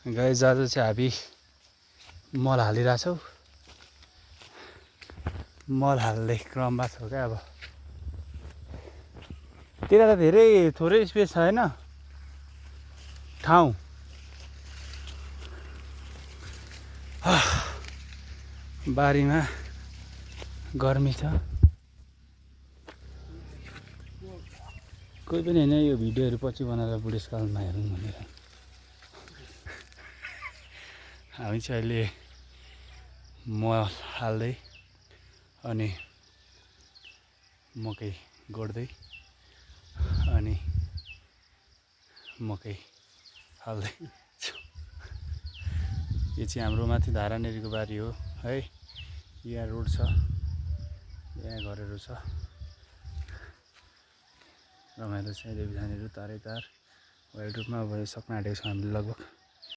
Guys आज चाहिँ हामी मल हालिरहेछौँ। मल हाल्ने क्रममा छौँ क्या। अब त्यता त धेरै थोरै स्पेस छ होइन ठाउँ। बारीमा गर्मी छ। कोही पनि होइन यो भिडियोहरू पछि बनाएर बुढेसकालमा हेरौँ भनेर हामी चाहिँ अहिले मल हाल्दै अनि मकै गोड्दै अनि मकै हाल्दै छु। यो चाहिँ हाम्रो माथि धारानेरीको बारी हो है। यहाँ रोड छ, यहाँ घरहरू छ। रमाइलो छ। देवीधानीहरू तारै तार वाइड रूपमा अब सक्न आँटेको छ हामीले लगभग।